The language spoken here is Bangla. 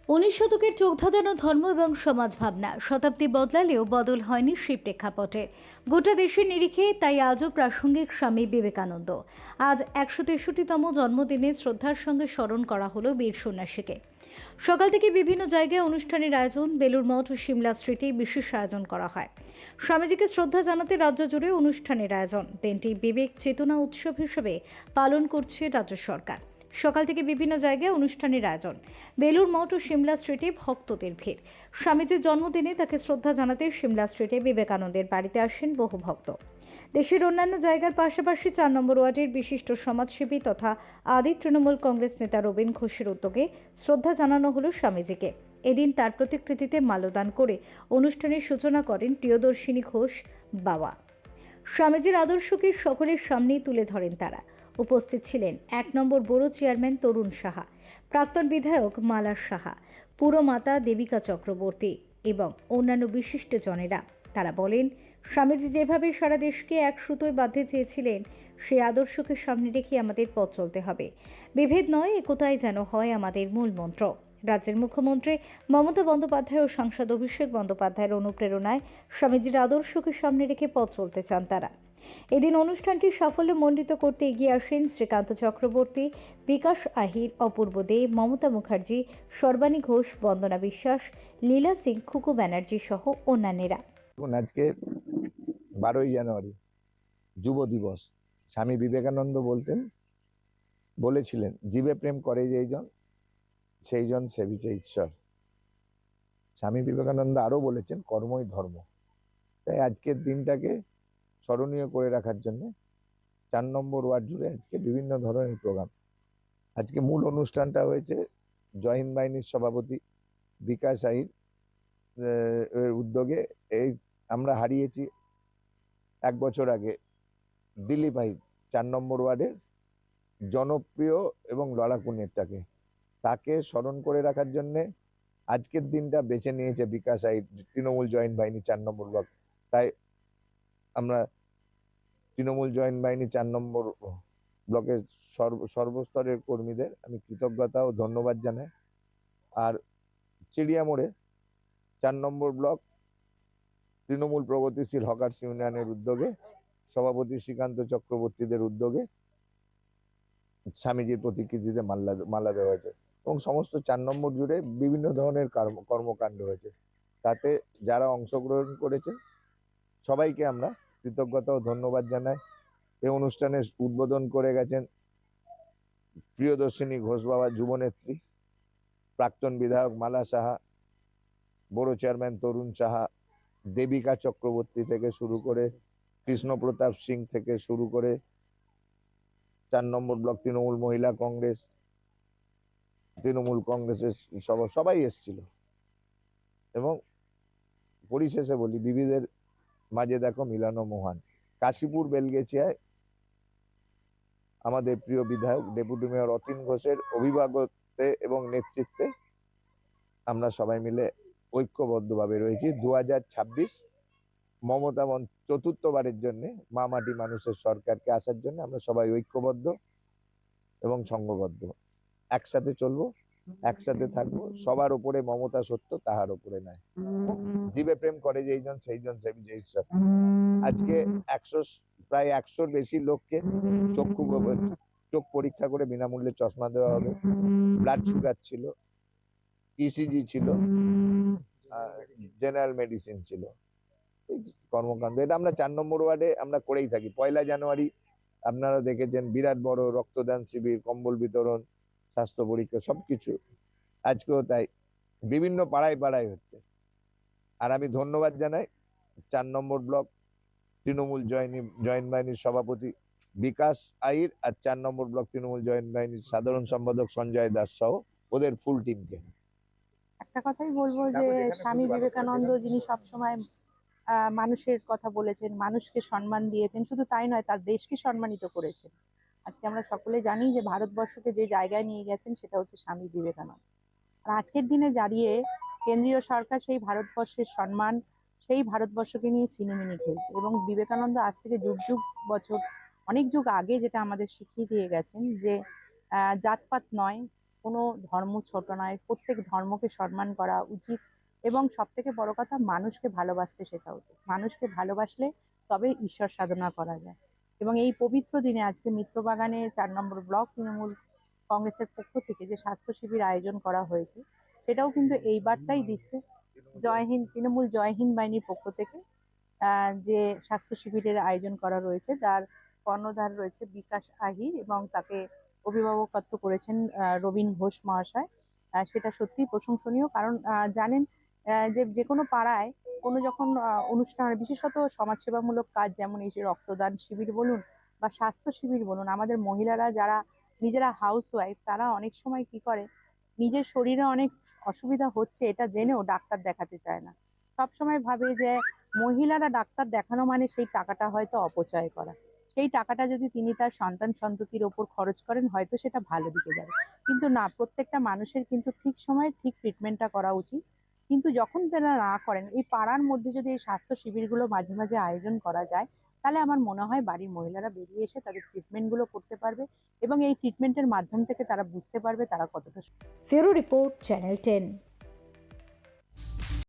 উনিশ শতকের চোখ ধাঁধানো ধর্ম এবং সমাজ ভাবনা শতাব্দী বদলালেও বদল হয়নি সেই প্রেক্ষাপটে। গোটা দেশের নিরিখে তাই আজও প্রাসঙ্গিক স্বামী বিবেকানন্দ। আজ ১৬৩তম জন্মদিনে শ্রদ্ধার সঙ্গে স্মরণ করা হলো বীর সন্ন্যাসীকে। সকাল থেকে বিভিন্ন জায়গায় অনুষ্ঠানের আয়োজন, বেলুর মঠ ও সিমলা স্ট্রিটে বিশেষ আয়োজন করা হয়। স্বামীজিকে শ্রদ্ধা জানাতে রাজ্য জুড়ে অনুষ্ঠানের আয়োজন। দিনটি বিবেক চেতনা উৎসব হিসেবে পালন করছে রাজ্য সরকার। সকাল থেকে বিভিন্ন জায়গায় অনুষ্ঠানের আয়োজন, বেলুর মঠ ও সিমলা স্ট্রিটে ভক্তদের ভিড়। স্বামীজির জন্মদিনে তাকে শ্রদ্ধা জানাতে সিমলা স্ট্রিটে বিবেকানন্দের বাড়িতে আসেন বহু ভক্ত। দেশের অন্যান্য জায়গার পাশাপাশি ৪ নম্বর ওয়ার্ডের বিশিষ্ট সমাজসেবী তথা আদি তৃণমূল কংগ্রেস নেতা রবীন ঘোষের উদ্যোগে শ্রদ্ধা জানানো হলো স্বামীজিকে। এদিন তার প্রতিকৃতিতে মাল্যদান করে অনুষ্ঠানের সূচনা করেন প্রিয়দর্শিনী ঘোষ বাবা। স্বামীজির আদর্শকে সকলের সামনেই তুলে ধরেন তারা। উপস্থিত ছিলেন ১ নম্বর ব্যুরো চেয়ারম্যান তরুণ সাহা, প্রাক্তন বিধায়ক মালা সাহা, পুরমাতা দেবিকা চক্রবর্তী এবং অন্যান্য বিশিষ্টজনেরা। তারা বলেন, স্বামীজি যেভাবে সারা দেশকে এক সুতোয় বাঁধতে চেয়েছিলেন, সেই আদর্শকে সামনে রেখে আমাদের পথ চলতে হবে। বিভেদ নয়, একতাই যেন হয় আমাদের মূল মন্ত্র। রাজ্যের মুখ্যমন্ত্রী মমতা বন্দ্যোপাধ্যায় ও সাংসদ অভিষেক বন্দ্যোপাধ্যায়ের অনুপ্রেরণায় স্বামীজির আদর্শকে সামনে রেখে পথ চলতে চান তারা। এদিন অনুষ্ঠানটি সাফল্য মণ্ডিত করতে এগিয়ে আসেন শ্রীকান্ত চক্রবর্তী, বিকাশ আহির, অপূর্ব দে, মমতা মুখার্জি, সর্বাণী ঘোষ, বন্দনা বিশ্বাস, লীলা সিং, খুকু ব্যানার্জি সহ অন্যান্যরা। আজকে 12ই জানুয়ারি যুব দিবস। স্বামী বিবেকানন্দ বলেছিলেন, জীবে প্রেম করে যেইজন সেইজন সেবিছে ঈশ্বর। স্বামী বিবেকানন্দ আরো বলেছেন, কর্মই ধর্ম। তাই আজকের দিনটাকে স্মরণীয় করে রাখার জন্য ৪ নম্বর ওয়ার্ড জুড়ে আজকে বিভিন্ন ধরনের প্রোগ্রাম। আজকে মূল অনুষ্ঠানটা হয়েছে জয় হিন্দ বাহিনীর সভাপতি বিকাশ আহির এর উদ্যোগে। এই আমরা হারিয়েছি 1 বছর আগে দিলীপ আহির, ৪ নম্বর ওয়ার্ডের জনপ্রিয় এবং লড়াকু নেতাকে। তাকে স্মরণ করে রাখার জন্যে আজকের দিনটা বেছে নিয়েছে বিকাশ আহির, তৃণমূল জয়েন্ট বাহিনী ৪ নম্বর ব্লক। তাই আমরা তৃণমূল জয়েন্ট বাহিনী ৪ নম্বর ব্লকের সর্বস্তরের কর্মীদের আমি কৃতজ্ঞতা ও ধন্যবাদ জানাই। আর চিড়িয়া মোড়ে ৪ নম্বর ব্লক তৃণমূল প্রগতিশীল হকার্স ইউনিয়নের উদ্যোগে সভাপতি শ্রীকান্ত চক্রবর্তীদের উদ্যোগে স্বামীজির প্রতিকৃতিতে মালা দেওয়া হয়েছে এবং সমস্ত ৪ নম্বর জুড়ে বিভিন্ন ধরনের কর্মকাণ্ড হয়েছে। তাতে যারা অংশগ্রহণ করেছে সবাইকে আমরা কৃতজ্ঞতা ও ধন্যবাদ জানাই। এই অনুষ্ঠানে উদ্বোধন করে গেছেন প্রিয়দর্শিনী ঘোষ বাবা, যুবনেত্রী, প্রাক্তন বিধায়ক মালা সাহা, ব্যুরো চেয়ারম্যান তরুণ সাহা, দেবিকা চক্রবর্তী থেকে শুরু করে কৃষ্ণপ্রতাপ সিং থেকে শুরু করে ৪ নম্বর ব্লক তৃণমূল মহিলা কংগ্রেস, তৃণমূল কংগ্রেসের সবাই এসেছিল। এবং পরিশেষে বলি, বিবিধের মাঝে দেখো মিলানো মহান। কাশীপুর বেলগেছিয়ায় আমাদের প্রিয় বিধায়ক ডেপুটি মেয়র অতীন ঘোষের অভিভাবকত্বে এবং নেতৃত্বে আমরা সবাই মিলে ঐক্যবদ্ধভাবে রয়েছি। 2026 মমতা চতুর্থবারের জন্য মা মাটি মানুষের সরকারকে আসার জন্য আমরা সবাই ঐক্যবদ্ধ এবং সংঘবদ্ধ। একসাথে চলবো, একসাথে থাকবো। সবার উপরে মমতা সত্য, তাহার উপরে নাই। জীবে প্রেম করে যেইজন সেইজন সেবিছে ঈশ্বর। আজকে প্রায় 100-র বেশি লোককে চোখ পরীক্ষা করে বিনামূল্যে চশমা দেওয়া হবে। ব্লাড সুগার ছিল, ইসিজি ছিল, জেনারেল মেডিসিন ছিল। কর্মকাণ্ড এটা আমরা ৪ নম্বর ওয়ার্ডে আমরা করেই থাকি। 1লা জানুয়ারি আপনারা দেখেছেন বিরাট বড় রক্তদান শিবির, কম্বল বিতরণ, স্বাস্থ্য পরীক্ষা, সবকিছু আজকেও তাই বিভিন্ন পাড়ায় পাড়ায় হচ্ছে। আর আমি ধন্যবাদ জানাই ৪ নম্বর ব্লক তৃণমূল জয়েন্ট বাহিনীর সভাপতি বিকাশ আহির আর ৪ নম্বর ব্লক তৃণমূল জয়েন্ট বাহিনীর সাধারণ সম্পাদক সঞ্জয় দাস সহ ওদের ফুল টিমকে। একটা কথাই বলবো যে স্বামী বিবেকানন্দ যিনি সবসময় মানুষের কথা বলেছেন, মানুষকে সম্মান দিয়েছেন, শুধু তাই নয় তার দেশকে সম্মানিত করেছেন। আজকে আমরা সকলে জানি যে ভারতবর্ষকে যে জায়গায় নিয়ে গেছেন সেটা হচ্ছে স্বামী বিবেকানন্দ। আর আজকের দিনে দাঁড়িয়ে কেন্দ্রীয় সরকার সেই ভারতবর্ষের সম্মান, সেই ভারতবর্ষকে নিয়ে ছিনিমিনি খেলছে। এবং বিবেকানন্দ আজ থেকে যুগ যুগ বছর, অনেক যুগ আগে যেটা আমাদের শিখিয়ে দিয়ে গেছেন যে জাতপাত নয়, কোনো ধর্ম ছোট নয়, প্রত্যেক ধর্মকে সম্মান করা উচিত এবং সবথেকে বড় কথা মানুষকে ভালোবাসতে শেখা উচিত। মানুষকে ভালোবাসলে তবে ঈশ্বর সাধনা করা যায়। এবং এই পবিত্র দিনে আজকে মিত্রবাগানে ৪ নম্বর ব্লক তৃণমূল কংগ্রেসের পক্ষ থেকে যে স্বাস্থ্য শিবির আয়োজন করা হয়েছে সেটাও কিন্তু এই বার্তাই দিচ্ছে। জয় হিন্দ তৃণমূল জয় হিন্দ বাহিনীর পক্ষ থেকে যে স্বাস্থ্য শিবিরের আয়োজন করা রয়েছে, তার কর্ণধার রয়েছে বিকাশ আহির এবং তাকে অভিভাবকত্ব করেছেন রবীন ঘোষ মহাশয়। সেটা সত্যিই প্রশংসনীয়, কারণ জানেন যে যে কোনো পাড়ায় কোনো যখন অনুষ্ঠান হয়, বিশেষত সমাজসেবামূলক কাজ, যেমন এই যে রক্তদান শিবির বলুন বা স্বাস্থ্য শিবির বলুন, আমাদের মহিলারা যারা নিজেরা হাউস ওয়াইফ তারা অনেক সময় কি করে, নিজের শরীরে অনেক অসুবিধা হচ্ছে এটা জেনেও ডাক্তার দেখাতে চায় না। সবসময় ভাবে যে মহিলারা ডাক্তার দেখানো মানে সেই টাকাটা হয়তো অপচয় করা। সেই টাকাটা যদি তিনি তার সন্তান সন্ততির ওপর খরচ করেন হয়তো সেটা ভালো দিকে যাবে। কিন্তু না, প্রত্যেকটা মানুষের কিন্তু ঠিক সময়ে ঠিক ট্রিটমেন্টটা করা উচিত। কিন্তু যখন তারা না করেন, এই পাড়ার মধ্যে যদি এই স্বাস্থ্য শিবিরগুলো মাঝে মাঝে আয়োজন করা যায়, তাহলে আমার মনে হয় বাড়ির মহিলারা বেরিয়ে এসে তাদের ট্রিটমেন্টগুলো করতে পারবে এবং এই ট্রিটমেন্টের মাধ্যম থেকে তারা বুঝতে পারবে তারা কতটা ফেরো রিপোর্ট, চ্যানেল 10।